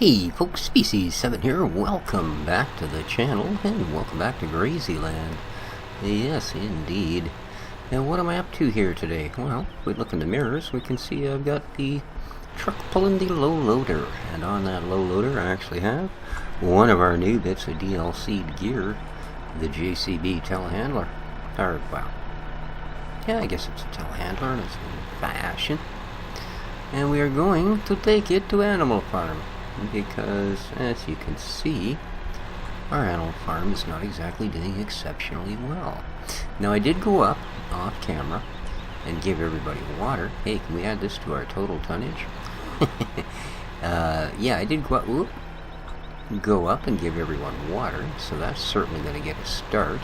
Hey folks, Species7 here, welcome back to the channel, and welcome back to Grazyland. Yes, indeed. And what am I up to here today? Well, if we look in the mirrors, we can see I've got the truck pulling the low loader. And on that low loader, I actually have one of our new bits of DLC'd gear, the JCB telehandler. Or, well, yeah, I guess it's a telehandler, and it's in fashion. And we are going to take it to Animal Farm, because, as you can see, our animal farm is not exactly doing exceptionally well. Now, I did go up off camera and give everybody water. Hey, can we add this to our total tonnage? Yeah, I did go up and give everyone water, so that's certainly going to get a start.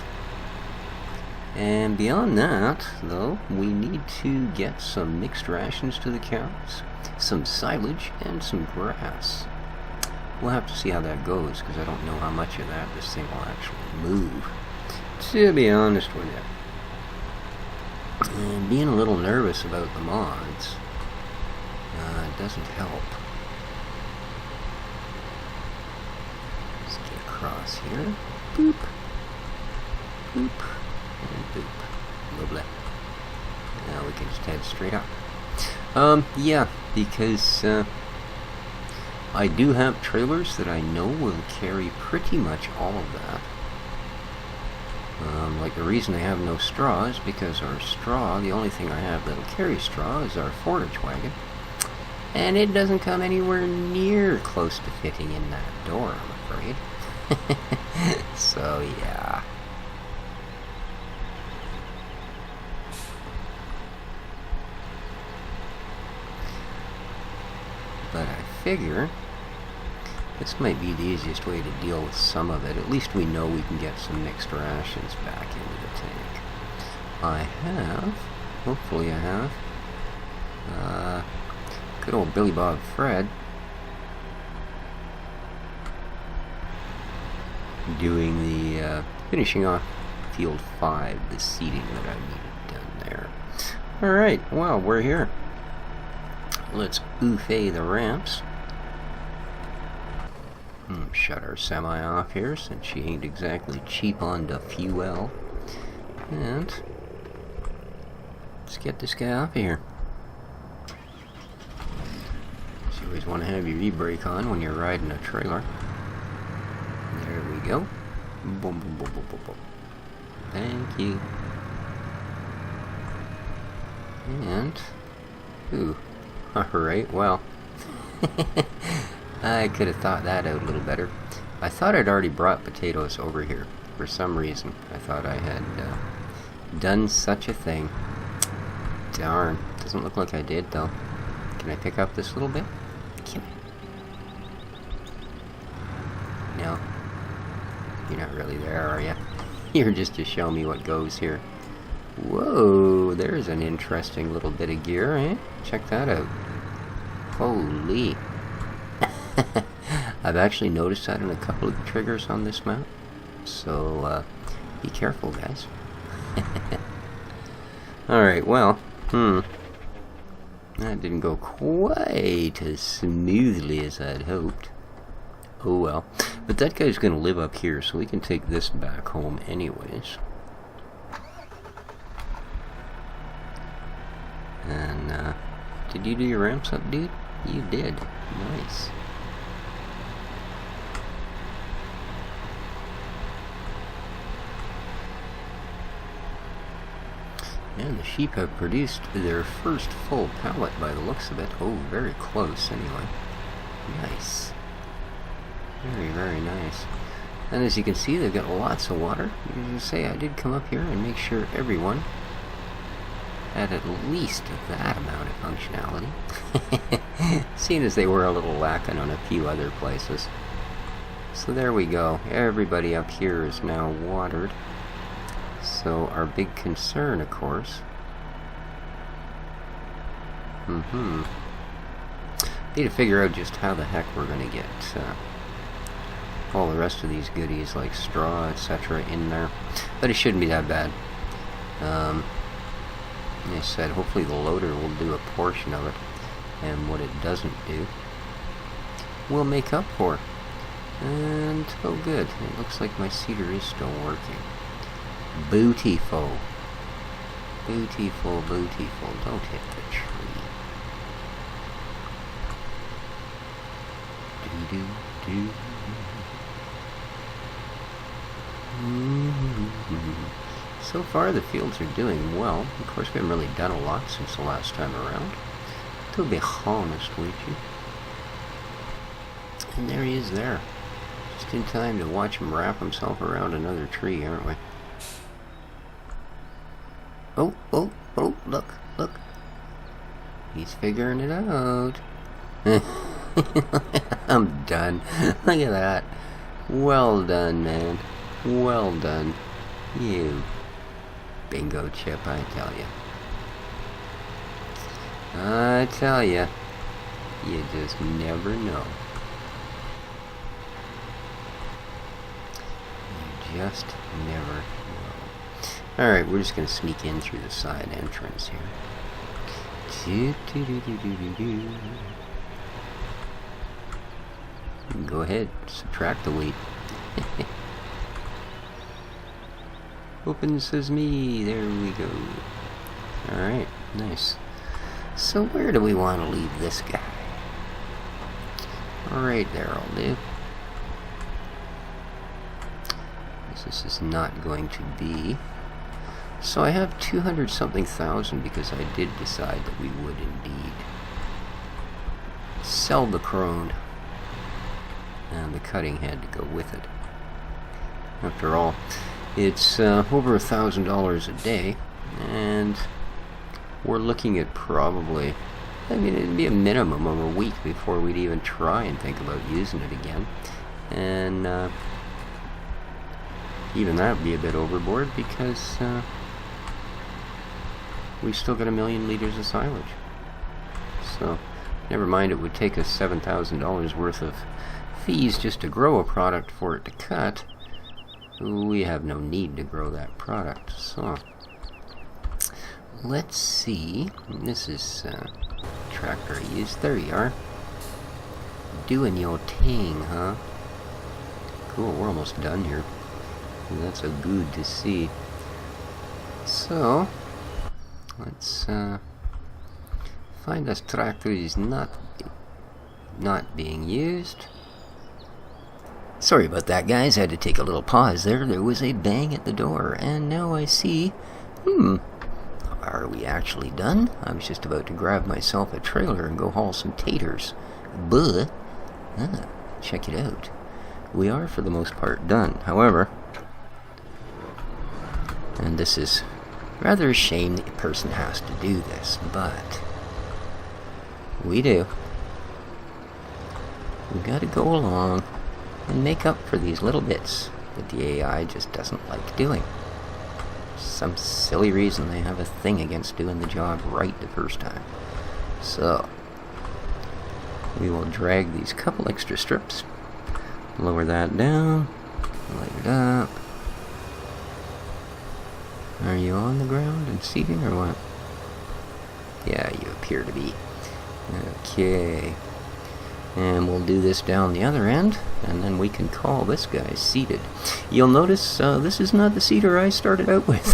And beyond that, though, we need to get some mixed rations to the cows, some silage, and some grass. We'll have to see how that goes, because I don't know how much of that this thing will actually move, to be honest with you. And being a little nervous about the mods doesn't help. Let's get across here. Boop. Boop. And boop. Lovely. Now we can just head straight up. Yeah, because I do have trailers that I know will carry pretty much all of that. Like the reason I have no straw is because our straw, the only thing I have that'll carry straw is our forage wagon. And it doesn't come anywhere near close to fitting in that door, I'm afraid. So, yeah. But I figure this might be the easiest way to deal with some of it. At least we know we can get some mixed rations back into the tank. I have, hopefully I have, good old Billy Bob Fred doing the, finishing off Field 5, the seeding that I needed done there. Alright, well, we're here. Let's buffet the ramps. Shut our semi off here, since she ain't exactly cheap on the fuel. And let's get this guy off of here. So you always want to have your e-brake on when you're riding a trailer. There we go. Boom, boom, boom, boom, boom, boom. Thank you. And, ooh. Alright, well, I could have thought that out a little better. I thought I'd already brought potatoes over here. For some reason, I thought I had done such a thing. Darn, doesn't look like I did, though. Can I pick up this little bit? Can I? No. You're not really there, are you? You're just to show me what goes here. Whoa, there's an interesting little bit of gear, eh? Check that out. Holy. I've actually noticed that in a couple of the triggers on this map. So, be careful, guys. Alright, well, that didn't go quite as smoothly as I'd hoped. Oh well. But that guy's gonna live up here, so we can take this back home anyways. And, did you do your ramps up, dude? You did. Nice. And the sheep have produced their first full pallet by the looks of it. Oh, very close anyway. Nice. Very, very nice. And as you can see, they've got lots of water. As I say, I did come up here and make sure everyone had at least that amount of functionality. Seeing as they were a little lacking on a few other places. So there we go. Everybody up here is now watered. So our big concern, of course, need to figure out just how the heck we're going to get all the rest of these goodies like straw, etc. in there. But it shouldn't be that bad. Like I said, hopefully the loader will do a portion of it. And what it doesn't do will make up for. And, oh good, it looks like my seeder is still working. Beautiful. Beautiful, beautiful. Don't hit the tree. Do-do-do. So far the fields are doing well. Of course we haven't really done a lot since the last time around, to be honest with you. And there he is there. Just in time to watch him wrap himself around another tree, aren't we? Oh, oh, oh, look, look. He's figuring it out. I'm done. Look at that. Well done, man. Well done. You bingo chip, I tell you. I tell you. You just never know. You just never know. Alright, we're just going to sneak in through the side entrance here. Go ahead, subtract the wheat. Open sesame, there we go. Alright, nice. So where do we want to leave this guy? Alright, there'll do. This is not going to be. So I have 200 something thousand because I did decide that we would indeed sell the crone. And the cutting had to go with it. After all, it's over $1,000 a day, and we're looking at probably, I mean, it'd be a minimum of a week before we'd even try and think about using it again. And even that would be a bit overboard because we still got 1 million liters of silage. So, never mind, it would take us $7,000 worth of fees just to grow a product for it to cut. We have no need to grow that product. So let's see. This is tractor I used. There you are. Doing your thing, huh? Cool, we're almost done here. That's so good to see. So let's find this tractor is not being used. Sorry about that, guys. I had to take a little pause there. There was a bang at the door, and now I see, are we actually done? I was just about to grab myself a trailer and go haul some taters. But, check it out. We are, for the most part, done. However, and this is rather a shame that a person has to do this, but we do. We've got to go along and make up for these little bits that the AI just doesn't like doing. For some silly reason they have a thing against doing the job right the first time. So we will drag these couple extra strips, lower that down, light it up. Are you on the ground and seating or what? Yeah, you appear to be. Okay. And we'll do this down the other end, and then we can call this guy seated. You'll notice this is not the seeder I started out with.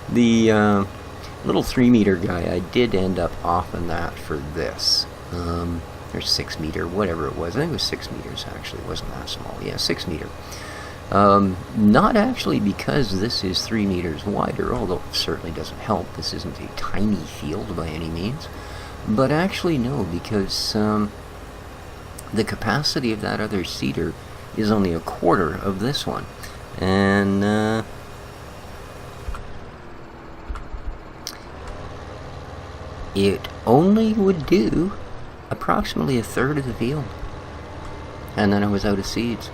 The little 3-meter guy, I did end up offing that for this. Or 6 meter, whatever it was. I think it was 6 meters actually, it wasn't that small. Yeah, 6 meter. Not actually because this is 3 meters wider, although it certainly doesn't help. This isn't a tiny field by any means. But actually, no, because the capacity of that other seeder is only a quarter of this one. And it only would do approximately a third of the field. And then I was out of seeds.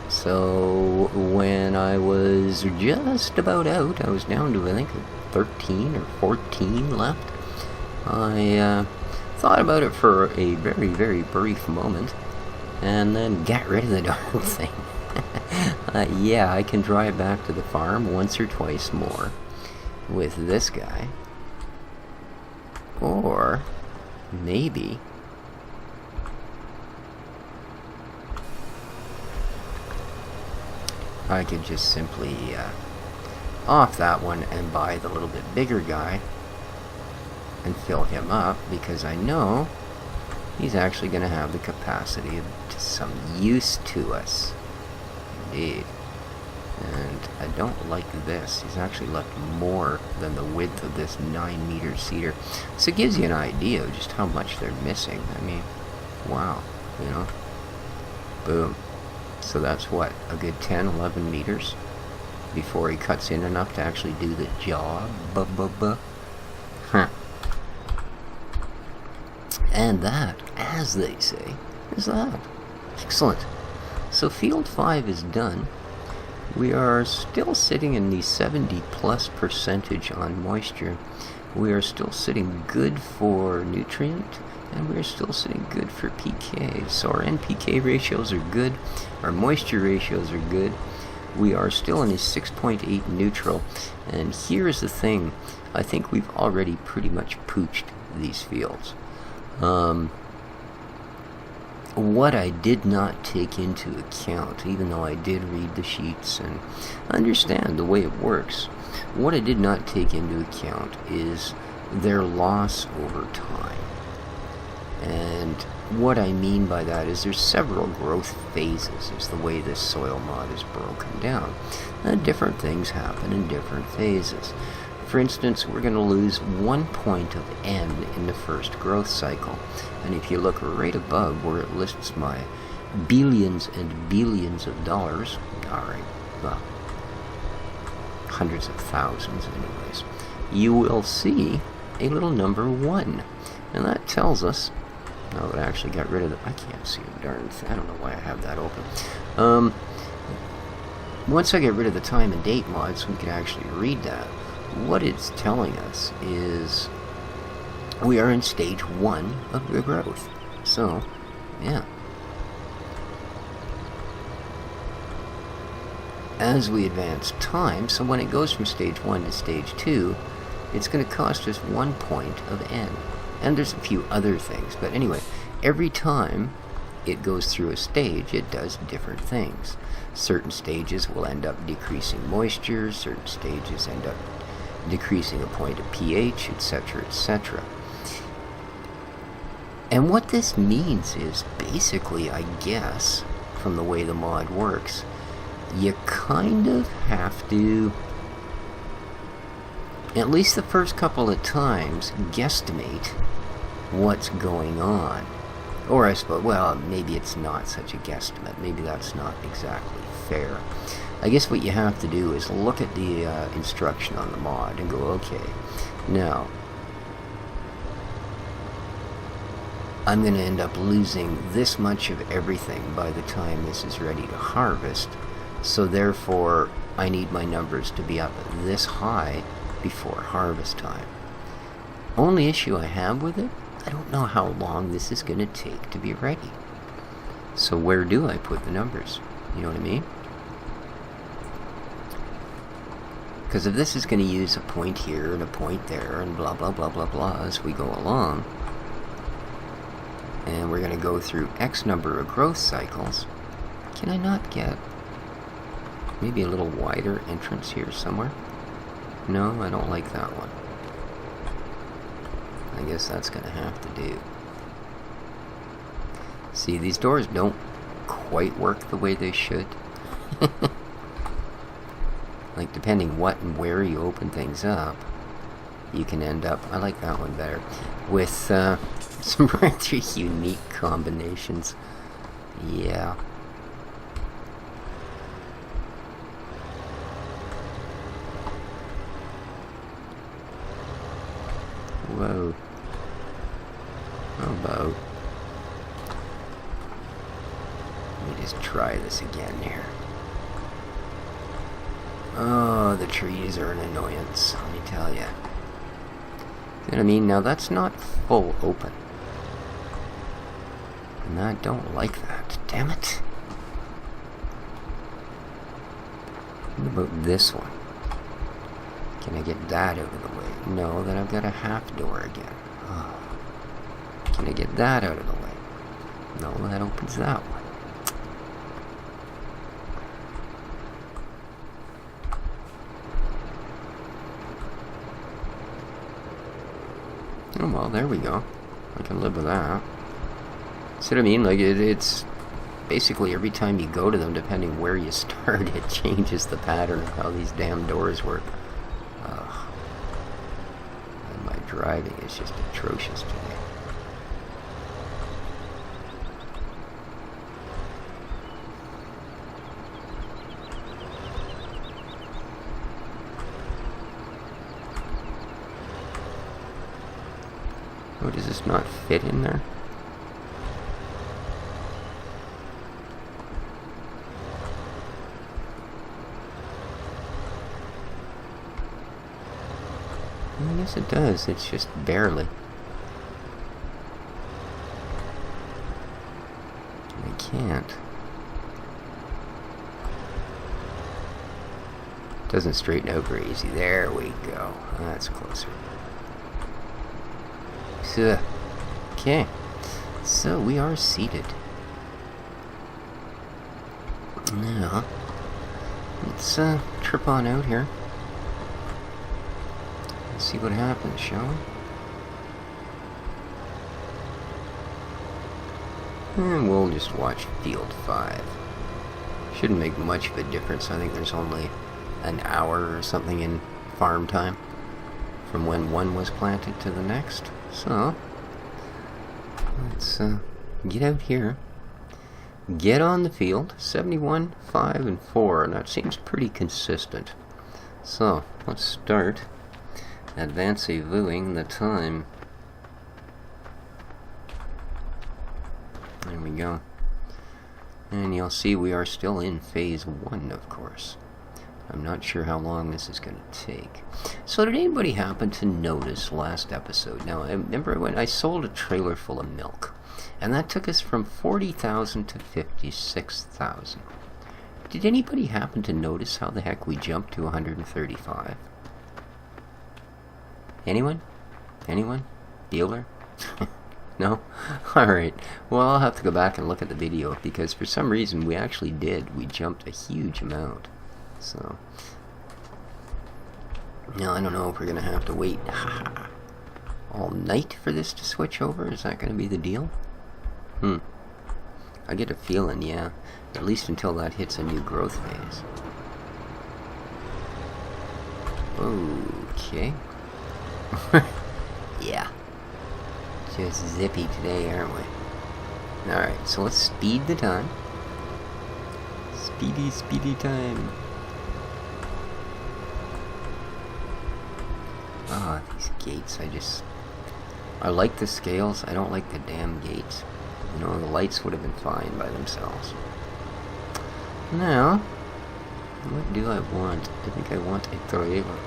So when I was just about out, I was down to, I think, 13 or 14 left. I thought about it for a very, very brief moment, and then got rid of the darn thing. Yeah, I can drive back to the farm once or twice more with this guy. Or maybe I could just simply off that one and buy the little bit bigger guy and fill him up, because I know he's actually going to have the capacity to some use to us. Indeed. And I don't like this. He's actually left more than the width of this 9-meter cedar. So it gives you an idea of just how much they're missing. I mean, wow, you know. Boom. So that's what, a good 10, 11 meters before he cuts in enough to actually do the job. Huh. And that, as they say, is that. Excellent. So field 5 is done. We are still sitting in the 70+% on moisture. We are still sitting good for nutrient, and we are still sitting good for PK. So our NPK ratios are good, our moisture ratios are good. We are still in a 6.8 neutral, and here's the thing. I think we've already pretty much pooched these fields. What I did not take into account, even though I did read the sheets and understand the way it works, what I did not take into account is their loss over time. And what I mean by that is there's several growth phases, is the way this soil mod is broken down. And different things happen in different phases. For instance, we're going to lose 1 point of N in the first growth cycle. And if you look right above where it lists my billions and billions of dollars, alright, well, hundreds of thousands anyways, you will see a little number 1. And that tells us, now that I actually got rid of it, I can't see a darn thing, I don't know why I have that open. Once I get rid of the time and date mods, we can actually read that. What it's telling us is we are in stage 1 of the growth. So, yeah. As we advance time, so when it goes from stage 1 to stage 2, it's going to cost us 1 point of N. And there's a few other things, but anyway, every time it goes through a stage, it does different things. Certain stages will end up decreasing moisture, certain stages end up decreasing a point of pH, etc., etc. And what this means is basically, I guess, from the way the mod works, you kind of have to, at least the first couple of times, guesstimate what's going on. Or I suppose, well, maybe it's not such a guesstimate. Maybe that's not exactly fair. I guess what you have to do is look at the instruction on the mod and go, okay, now, I'm going to end up losing this much of everything by the time this is ready to harvest, so therefore I need my numbers to be up this high before harvest time. Only issue I have with it, I don't know how long this is going to take to be ready. So where do I put the numbers? You know what I mean? Because if this is going to use a point here and a point there and blah blah blah blah blah as we go along, and we're going to go through X number of growth cycles, can I not get maybe a little wider entrance here somewhere? No, I don't like that one. I guess that's going to have to do. See, these doors don't quite work the way they should. Like, depending what and where you open things up, you can end up, I like that one better, with some rather unique combinations. Yeah. Whoa. How about, let me just try this again here. Oh, the trees are an annoyance, let me tell you. You know what I mean? Now that's not full open. And I don't like that. Damn it. What about this one? Can I get that out of the way? No, then I've got a half door again. Oh. Can I get that out of the way? No, that opens that one. Oh, well, there we go. I can live with that. See what I mean? Like, it's basically every time you go to them, depending where you start, it changes the pattern of how these damn doors work. And my driving is just atrocious today. Oh, does this not fit in there? Yes, it does. It's just barely. I can't. Doesn't straighten out very easy. There we go. That's closer. Okay. So we are seated. Now, let's trip on out here. See what happens, shall we? And we'll just watch field 5. Shouldn't make much of a difference. I think there's only an hour or something in farm time from when one was planted to the next. So, let's get out here. Get on the field. 71, 5, and 4. And that seems pretty consistent. So, let's start advancing the time. There we go. And you'll see we are still in phase 1, of course. I'm not sure how long this is going to take. So did anybody happen to notice last episode? Now, I remember when I sold a trailer full of milk, and that took us from 40,000 to 56,000. Did anybody happen to notice how the heck we jumped to 135? Anyone? Anyone? Dealer? No? Alright. Well, I'll have to go back and look at the video, because for some reason we actually did. We jumped a huge amount. So, now I don't know if we're going to have to wait all night for this to switch over. Is that going to be the deal? I get a feeling, yeah. At least until that hits a new growth phase. Okay. Yeah. Just zippy today, aren't we? Alright, so let's speed the time. Speedy, speedy time. Ah, these gates, I like the scales, I don't like the damn gates. You know, the lights would have been fine by themselves. Now, what do I want? I think I want a trailer.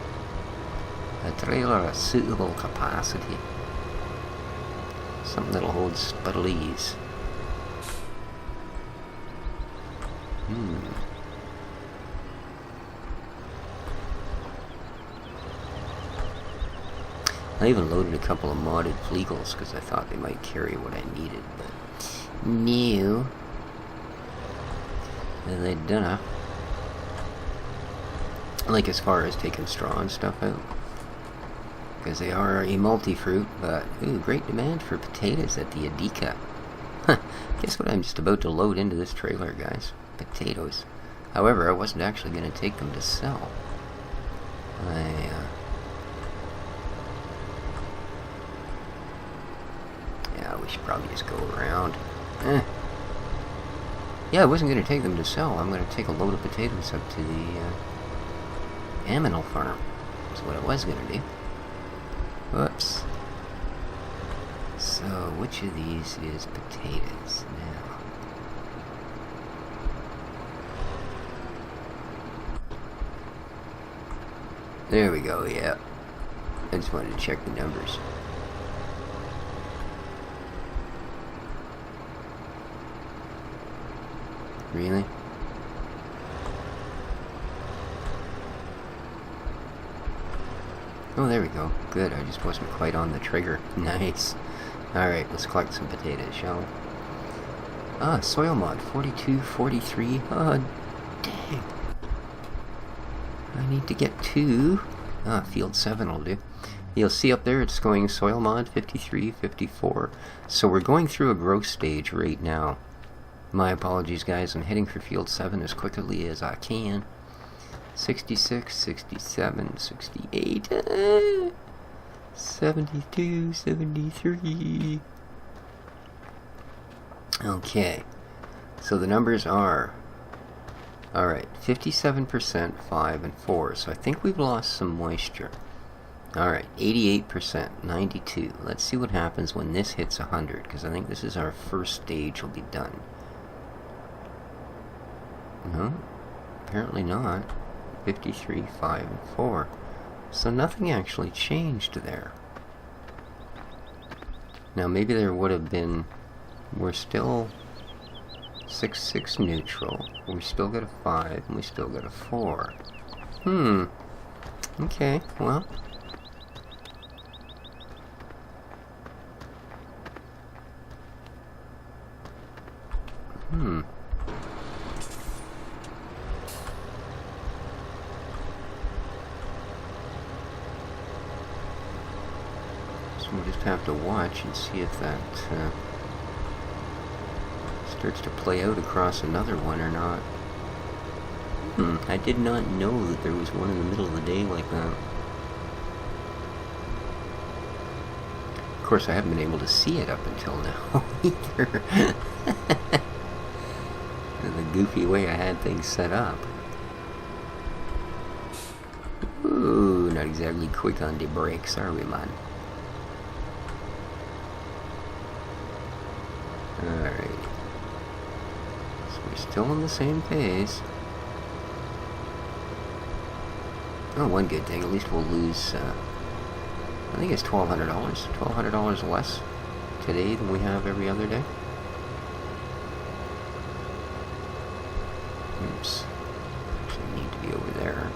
A trailer of suitable capacity. Something that'll hold spuddies. I even loaded a couple of modded Flegels because I thought they might carry what I needed, but no. They dunna. Like as far as taking straw and stuff out. Because they are a multi-fruit, but ooh, great demand for potatoes at the Adika. Guess what I'm just about to load into this trailer, guys? Potatoes. However, I wasn't actually going to take them to sell. Yeah, we should probably just go around. Yeah, I wasn't going to take them to sell. I'm going to take a load of potatoes up to the aminal farm. That's what I was going to do. Whoops. So, which of these is potatoes now? There we go, yeah. I just wanted to check the numbers. Really? Oh, there we go. Good, I just wasn't quite on the trigger. Nice. Alright, let's collect some potatoes, shall we? Ah, soil mod, 42, 43. Oh, dang. I need to get 2. Field 7 will do. You'll see up there it's going soil mod 53, 54. So we're going through a growth stage right now. My apologies, guys. I'm heading for field 7 as quickly as I can. 66, 67, 68, 72, 73. Okay. So the numbers are... Alright, 57%, 5, and 4. So I think we've lost some moisture. Alright, 88%, 92. Let's see what happens when this hits 100, because I think this is our first stage will be done. No, apparently not. 53, 5, and 4. So nothing actually changed there. Now maybe there would have been... We're still 6, 6 neutral. We still got a 5, and we still got a 4. Okay, well... So we'll just have to watch and see if that starts to play out across another one or not. I did not know that there was one in the middle of the day like that. Of course, I haven't been able to see it up until now either. The goofy way I had things set up. Ooh, not exactly quick on the brakes, are we, man? Alright. So we're still on the same pace. Oh, one good thing, at least we'll lose, I think it's $1,200. $1,200 less today than we have every other day. Oops. Actually need to be over there.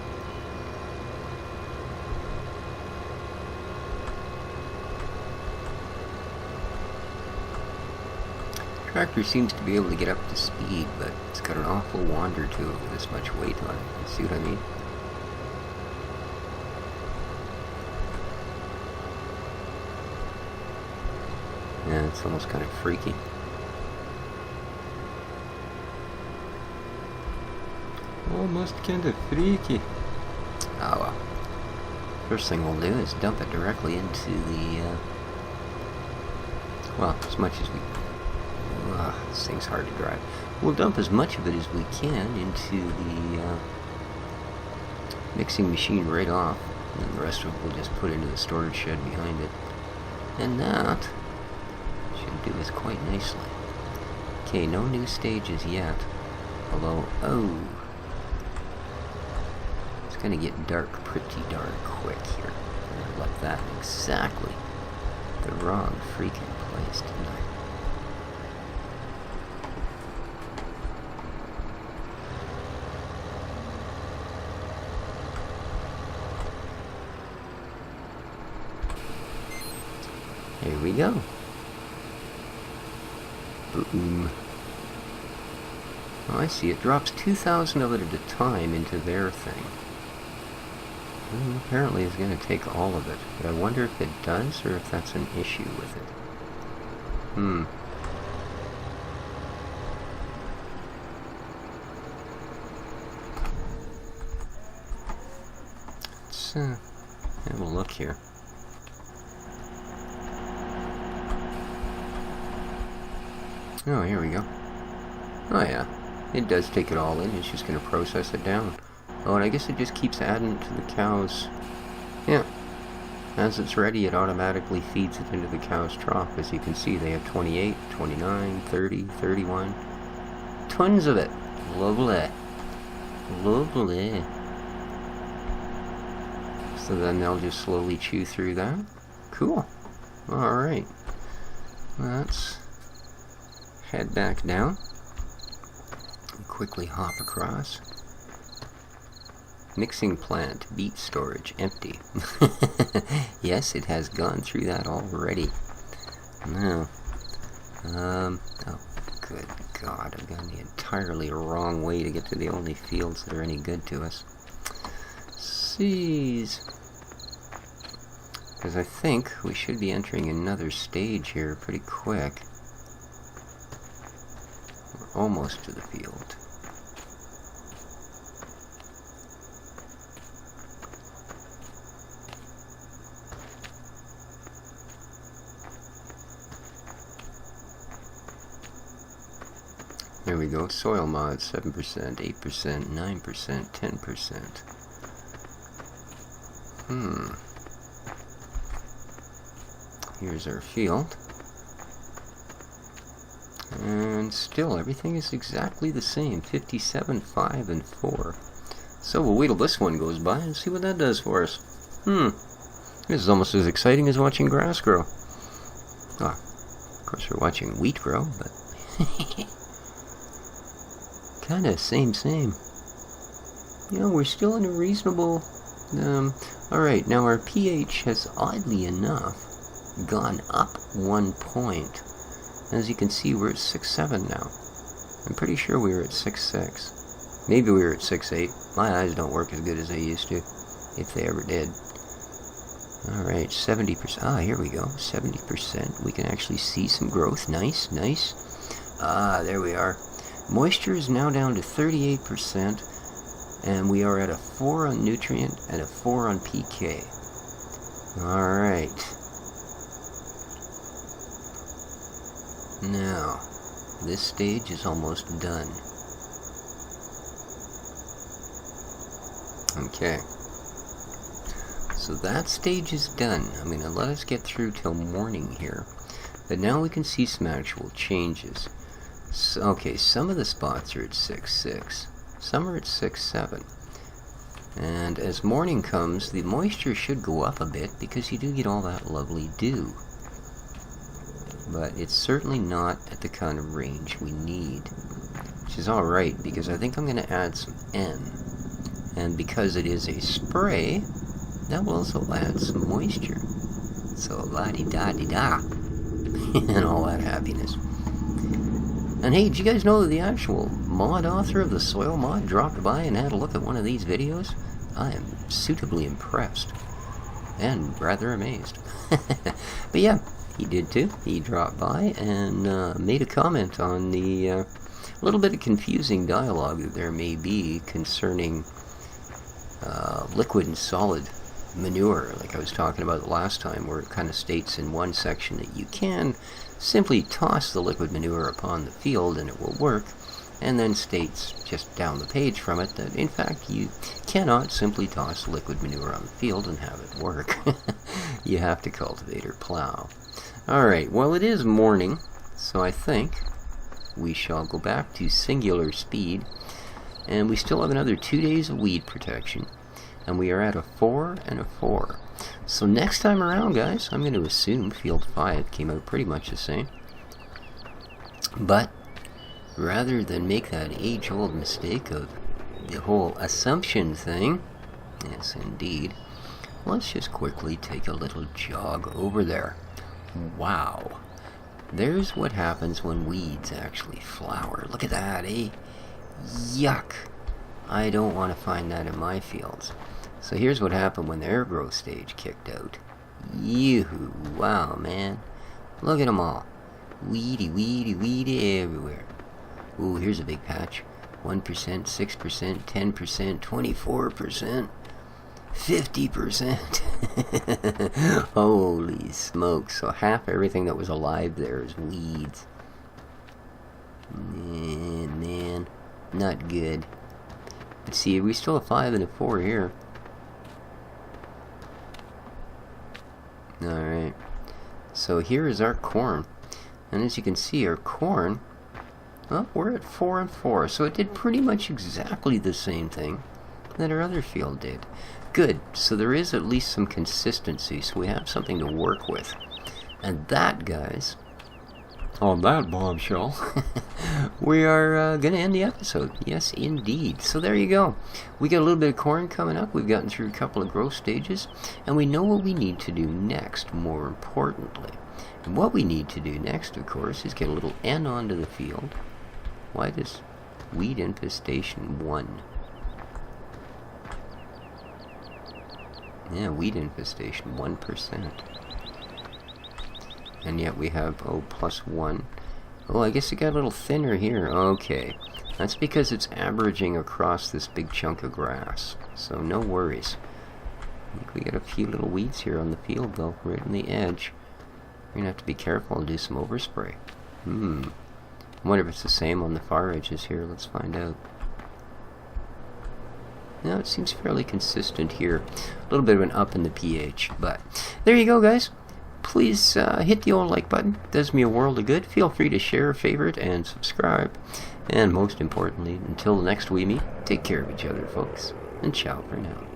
Tractor seems to be able to get up to speed, but it's got an awful wander to it with this much weight on it. See what I mean? Yeah, it's almost kind of freaky. Almost kind of freaky. Oh well. First thing we'll do is dump it directly into the, well, as much as we... this thing's hard to drive. We'll dump as much of it as we can into the mixing machine right off. And then the rest of it we'll just put into the storage shed behind it. And that should do us quite nicely. Okay, no new stages yet. Although, oh... It's gonna get dark pretty darn quick here. I left that in exactly the wrong freaking place, didn't I? Here we go. Boom. Oh, I see. It drops 2,000 of it at a time into their thing. Well, apparently it's going to take all of it. But I wonder if it does, or if that's an issue with it. Let's have a look here. Oh, here we go. Oh yeah, it does take it all in. It's just going to process it down. Oh, and I guess it just keeps adding it to the cows. Yeah. As it's ready, it automatically feeds it into the cow's trough. As you can see, they have 28, 29, 30, 31. Tons of it. Lovely. Lovely. So then they'll just slowly chew through that. Cool. Alright. Let's head back down. And quickly hop across. Mixing plant, beet storage, empty. Yes, it has gone through that already. Now, oh, good God, I've gone the entirely wrong way to get to the only fields that are any good to us. Seas. because I think we should be entering another stage here pretty quick. We're almost to the field. There we go. Soil mod 7%, 8%, 9%, 10%. Here's our field. And still everything is exactly the same. 57, 5, and 4. So we'll wait till this one goes by and see what that does for us. This is almost as exciting as watching grass grow. Ah, of course we're watching wheat grow, but kinda same. You know, we're still in a reasonable... Alright, now our pH has, oddly enough, gone up 1 point. As you can see, we're at 6.7 now. I'm pretty sure we were at 6.6. Maybe we were at 6.8. My eyes don't work as good as they used to, if they ever did. Alright, 70%. Ah, here we go. 70%. We can actually see some growth. Nice. Ah, there we are. Moisture is now down to 38%. And we are at a 4 on nutrient and a 4 on PK. Alright. Now, this stage is almost done. Okay. So that stage is done. I'm going to let us get through till morning here. But now we can see some actual changes. So, okay, some of the spots are at 6.6. Some are at 6.7. And as morning comes, the moisture should go up a bit because you do get all that lovely dew. But it's certainly not at the kind of range we need. Which is alright, because I think I'm going to add some N. And because it is a spray, that will also add some moisture. So la-di-da-di-da. And all that happiness. And hey, did you guys know that the actual mod author of the soil mod dropped by and had a look at one of these videos? I am suitably impressed. And rather amazed. But yeah, he did too. He dropped by and made a comment on the little bit of confusing dialogue that there may be concerning liquid and solid manure, like I was talking about the last time, where it kind of states in one section that you can simply toss the liquid manure upon the field and it will work, and then states just down the page from it that in fact you cannot simply toss liquid manure on the field and have it work. You have to cultivate or plow. Alright, well it is morning, so I think we shall go back to singular speed, and we still have another 2 days of weed protection, and we are at a 4 and a 4. So next time around, guys, I'm going to assume Field 5 came out pretty much the same. But rather than make that age-old mistake of the whole assumption thing, yes indeed, let's just quickly take a little jog over there. Wow. There's what happens when weeds actually flower. Look at that, eh? Yuck. I don't want to find that in my fields. So here's what happened when their growth stage kicked out. Yoo-hoo. Wow, man. Look at them all. Weedy everywhere. Ooh, here's a big patch. 1%, 6%, 10%, 24%, 50%. Holy smokes. So half everything that was alive there is weeds. Man, not good. Let's see, we still have 5 and a 4 here. Alright. So here is our corn. And as you can see, our corn, well, we're at 4 and 4. So it did pretty much exactly the same thing that our other field did. Good. So there is at least some consistency. So we have something to work with. And that, guys, on that bombshell, we are going to end the episode. Yes, indeed. So there you go. We got a little bit of corn coming up. We've gotten through a couple of growth stages. And we know what we need to do next, more importantly. And what we need to do next, of course, is get a little N onto the field. Why does weed infestation 1? Yeah, weed infestation, 1%. And yet we have, oh, +1. Oh, I guess it got a little thinner here. Okay. That's because it's averaging across this big chunk of grass. So no worries. I think we got a few little weeds here on the field, though, right on the edge. We're gonna have to be careful and do some overspray. I wonder if it's the same on the far edges here. Let's find out. No, it seems fairly consistent here. A little bit of an up in the pH, but there you go, guys. Please hit the old like button. It does me a world of good. Feel free to share, favorite, and subscribe. And most importantly, until the next we meet, take care of each other, folks. And ciao for now.